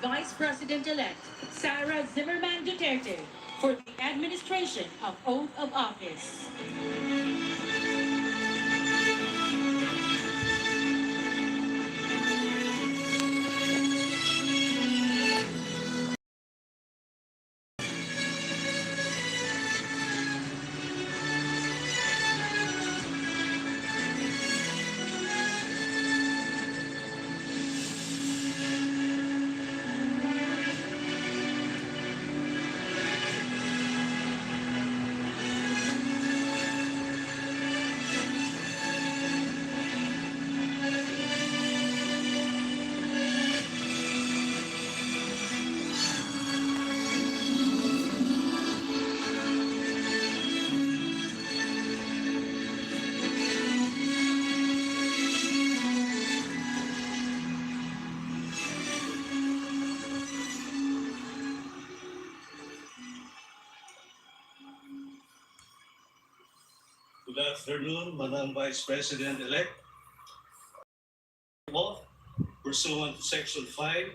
Vice President-elect Sara Zimmerman Duterte for the administration of oath of office. Good afternoon, Madam Vice President-elect. Pursuant to Section 5,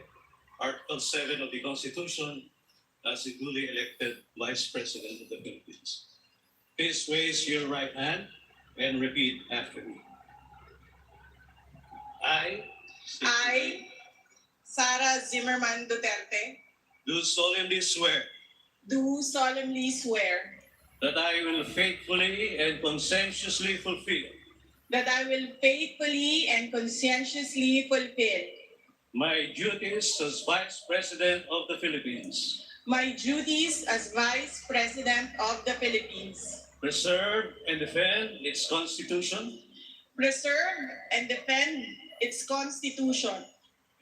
Article 7 of the Constitution, as the duly elected Vice President of the Philippines. Please raise your right hand and repeat after me. I, Sara Zimmerman Duterte, do solemnly swear do solemnly swear that I will faithfully and conscientiously fulfill that I will faithfully and conscientiously fulfill my duties as Vice President of the Philippines, my duties as Vice President of the Philippines, preserve and defend its Constitution, preserve and defend its Constitution,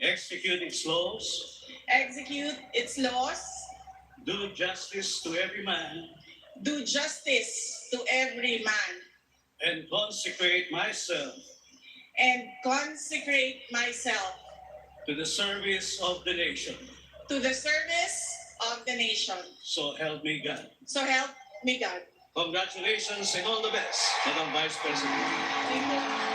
execute its laws, execute its laws, do justice to every man, do justice to every man, and consecrate myself to the service of the nation. to the service of the nation. So help me God. So help me God. Congratulations and all the best, Madam Vice President. Thank you.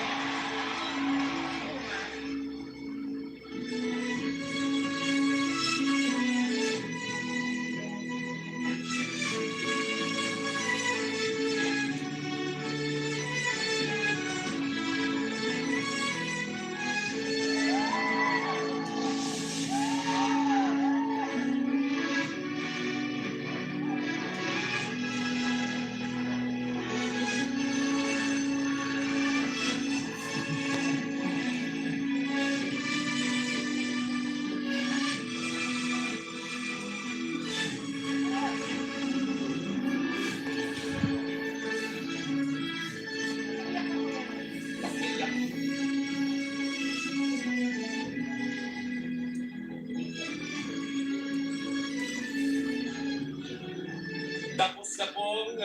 Tapos na pong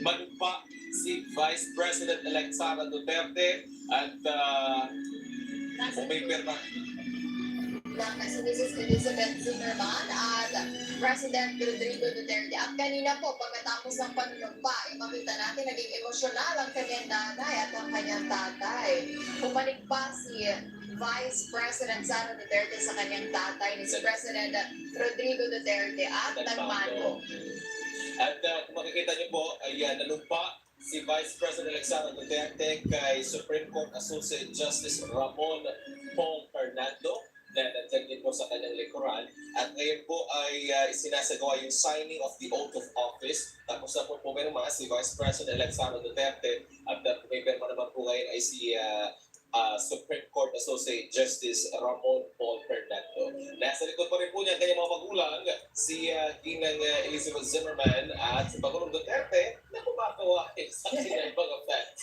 manumpa si Vice President-elect Sara Duterte at pumipirma ng si Mrs. Elizabeth Zimmerman at President Rodrigo Duterte. At kanina po, pagkatapos ng panunumpa, makita natin naging emosyonal ang kanyang nanay at ang kanyang tatay. Bumalik pa si Vice President Sara Duterte sa kanyang tatay ni si President Rodrigo Duterte at nagmano. At kung makikita niyo po, ay nanumpa si Vice President Sara Duterte kay Supreme Court Associate Justice Ramon Paul Fernando na nandiyan din po sa kanyang likuran. At ngayon po ay sinasagawa yung signing of the oath of office. Tapos na po pumirma si Vice President Sara Duterte at pumirma naman po ngayon ay si Supreme Court Associate Justice Ramon Paul Fernando. Nasa likod pa rin po niya kanyang mga magulang, si Ginang Elizabeth Zimmerman at si Pangulong Duterte na kumakawain sa kanyang mga fans.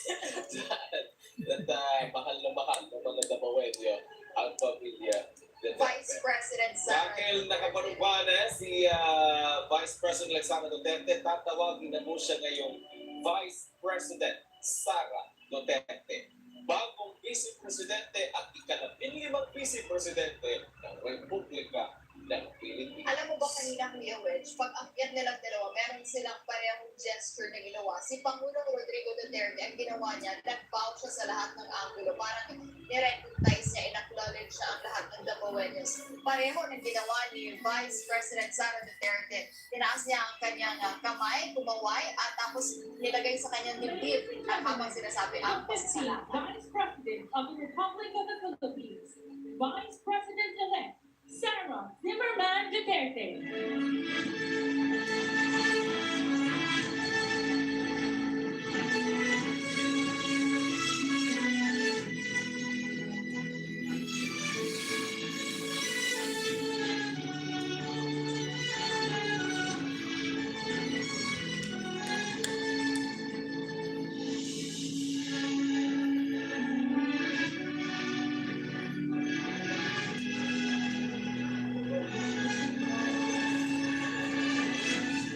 At mahal na mahal ng mga damawedyo ang pamilya. Vice President Sara. Dahil nakapanumpa na si Vice President Sara Duterte, tatawagin na po siya ngayong Vice President Sara Duterte. Bagong Vice Presidente at ika-15 Vice Presidente ng Republika ng Pilipinas. Alam mo ba kanina, Kuya Wedge, pag akyat nilang dalawa, meron silang parehong gesture na ginawa. Si Pangulong Rodrigo Duterte, ang ginawa niya, nag-bow siya sa lahat ng angulo. Parang nirecognize niya, in-acknowledge siya ang lahat ng Dapoeños. Pareho ng ginawa ni Vice President Sara Duterte. Tinaas niya ang kanyang kamay, kumaway, at tapos nilagay sa kanyang dibdib at habang sinasabi ang pasasalamat. Vice President of the Republic of the Philippines, Vice President-elect Sara Zimmerman Duterte.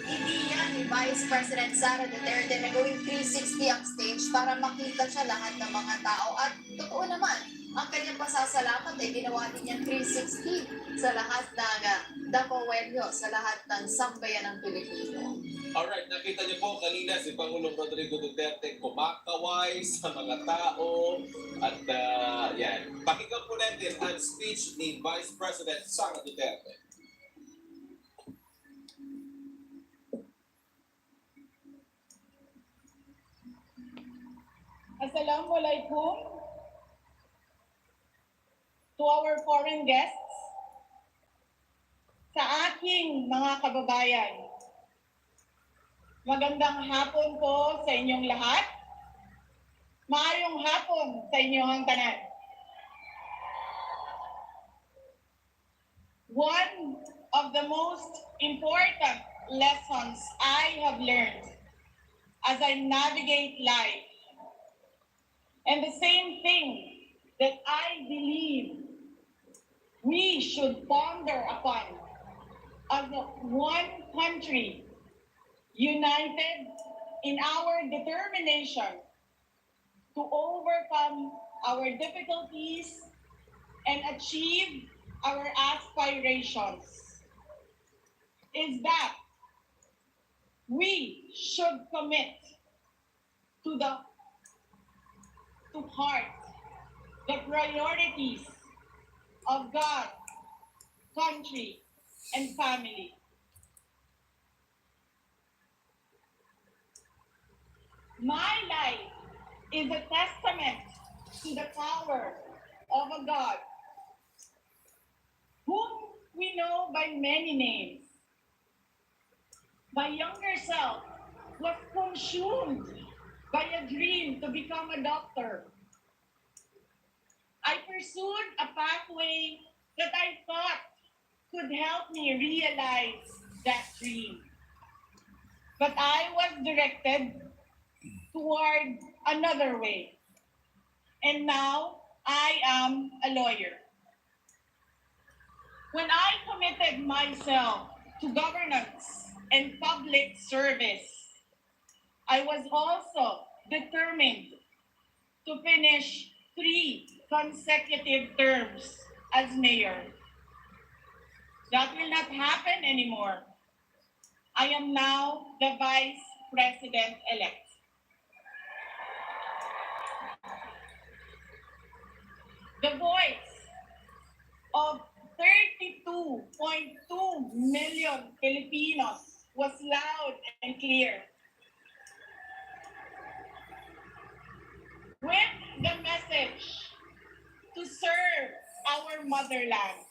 Ideya ni Vice President Sara Duterte na gawing 360 ang stage para makita siya lahat ng mga tao. At totoo naman, ang kanyang pasasalamat ay ginawa din niya 360 sa lahat ng Dapoeño, sa lahat ng sambayan ng Pilipino. Alright, nakita niyo po kanina si Pangulong Rodrigo Duterte kumakaway sa mga tao at yan. Pakinggan po natin ang speech ni Vice President Sara Duterte. Assalamualaikum to our foreign guests, sa aking mga kababayan. Magandang hapon po sa inyong lahat. Maayong hapon sa inyong tanan. One of the most important lessons I have learned as I navigate life, and the same thing that I believe we should ponder upon as one country, united in our determination to overcome our difficulties and achieve our aspirations, is that we should commit to heart the priorities of God, country, and family. My life is a testament to the power of a God whom we know by many names. My younger self was consumed by a dream to become a doctor. I pursued a pathway that I thought could help me realize that dream. But I was directed toward another way. And now I am a lawyer. When I committed myself to governance and public service, I was also determined to finish 3 consecutive terms as mayor. That will not happen anymore. I am now the Vice President-elect. The voice of 32.2 million Filipinos was loud and clear. With the message to serve our motherland.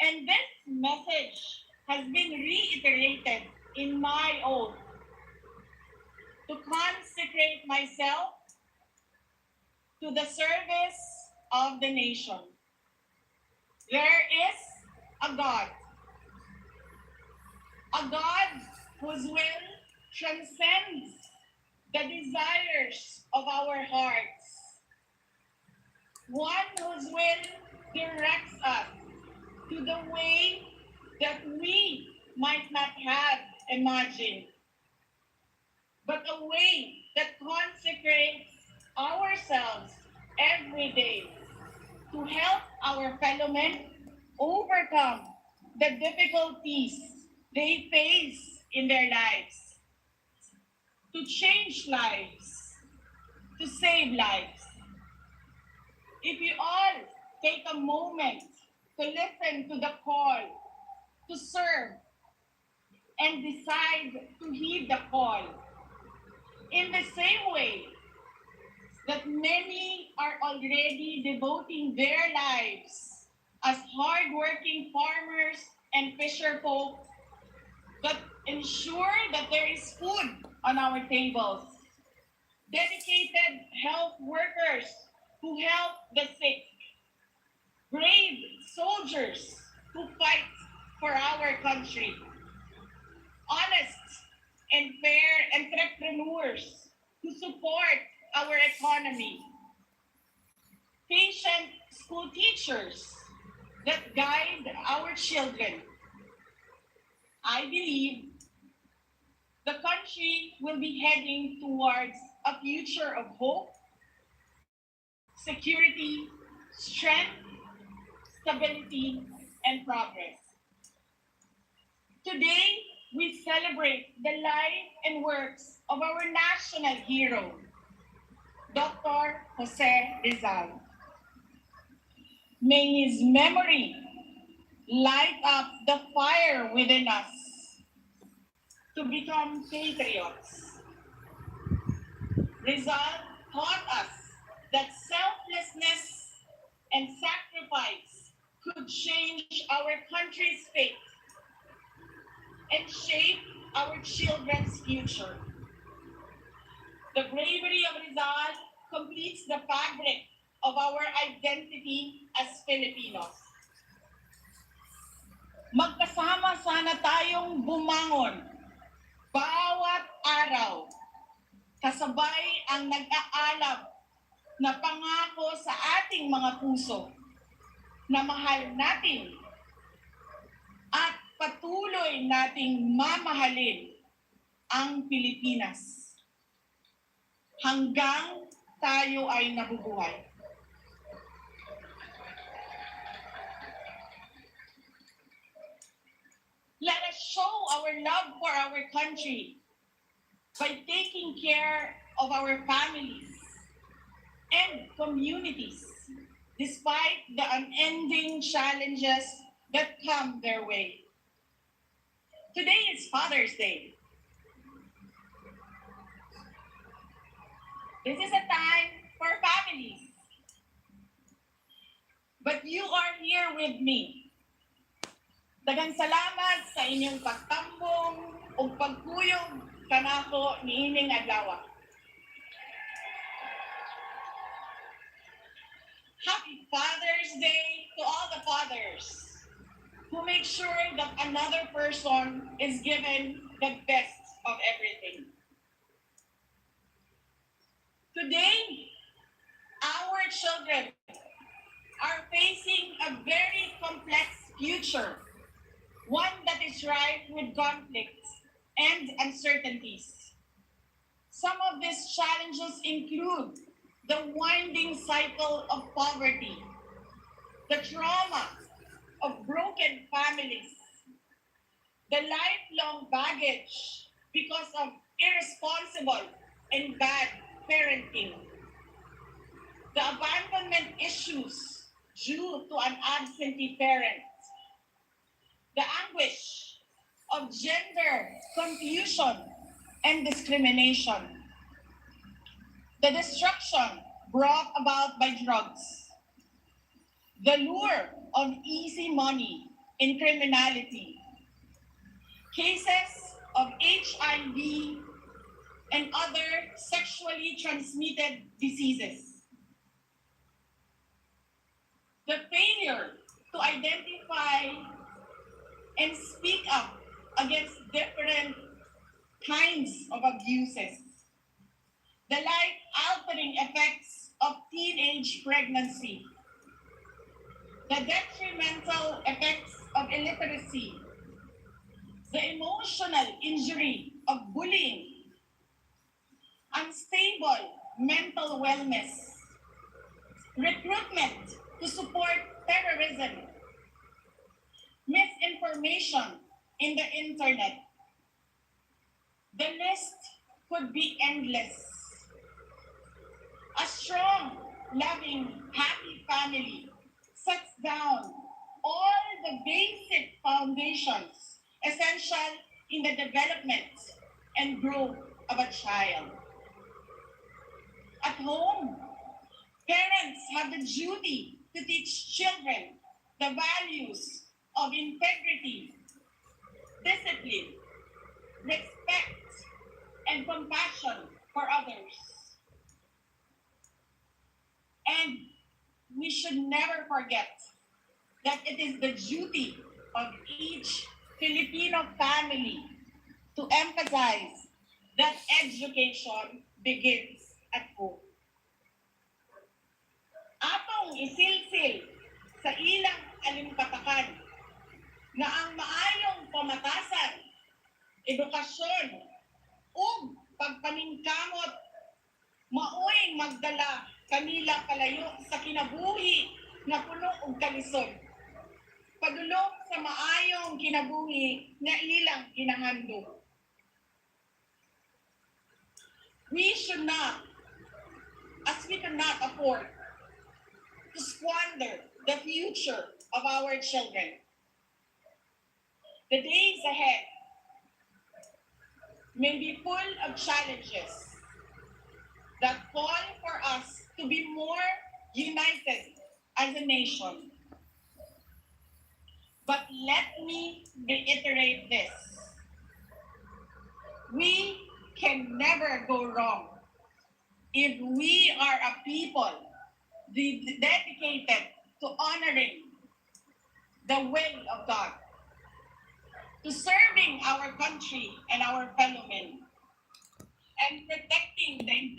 And this message has been reiterated in my oath to consecrate myself to the service of the nation. There is a God whose will transcends the desires of our hearts, one whose will directs us to the way that we might not have imagined, but a way that consecrates ourselves every day to help our fellow men overcome the difficulties they face in their lives, to change lives, to save lives. If you all take a moment to listen to the call to serve and decide to heed the call, in the same way that many are already devoting their lives as hardworking farmers and fisher folk that ensure that there is food on our tables, dedicated health workers who help the sick, brave soldiers who fight for our country, honest and fair entrepreneurs who support our economy, patient school teachers that guide our children. I believe the country will be heading towards a future of hope, security, strength, stability, and progress. Today, we celebrate the life and works of our national hero, Dr. Jose Rizal. May his memory light up the fire within us to become patriots. Rizal taught us that selflessness and sacrifice could change our country's fate and shape our children's future. The bravery of Rizal completes the fabric of our identity as Filipinos. Magkasama sana tayong bumangon bawat araw, kasabay ang nag-aalab na pangako sa ating mga puso na mahal natin at patuloy nating mamahalin ang Pilipinas hanggang tayo ay nabubuhay. Let us show our love for our country by taking care of our families and communities despite the unending challenges that come their way. Today is Father's Day. This is a time for families. But you are here with me. Daghang salamat sa inyong pagtambong o pagkuyog kanako niining adlaw. Happy Father's Day to all the fathers who make sure that another person is given the best of everything. Today, our children are facing a very complex future, one that is rife with conflicts and uncertainties. Some of these challenges include the winding cycle of poverty, the trauma of broken families, the lifelong baggage because of irresponsible and bad parenting, the abandonment issues due to an absentee parent, the anguish of gender confusion and discrimination, the destruction brought about by drugs, the lure of easy money in criminality, cases of HIV and other sexually transmitted diseases, the failure to identify and speak up against different kinds of abuses, the life-altering effects of teenage pregnancy, the detrimental effects of illiteracy, the emotional injury of bullying, unstable mental wellness, recruitment to support terrorism, misinformation in the internet. The list could be endless. A strong, loving, happy family sets down all the basic foundations essential in the development and growth of a child. At home, parents have the duty to teach children the values of integrity, discipline, respect, and compassion for others. And we should never forget that it is the duty of each Filipino family to emphasize that education begins at home. Atong isilsil sa ilang alimpatakan na ang maayong pamatasan, edukasyon, ug pagpaningkamot maoy magdala kanila kalayo sa kinabuhi nga puno og kalisod. Padulong sa maayong kinabuhi nga ilang ginahando. We should not, as we cannot afford to squander the future of our children. The days ahead may be full of challenges that call for us to be more united as a nation. But let me reiterate this. We can never go wrong if we are a people dedicated to honoring the will of God, to serving our country and our fellow men, and protecting the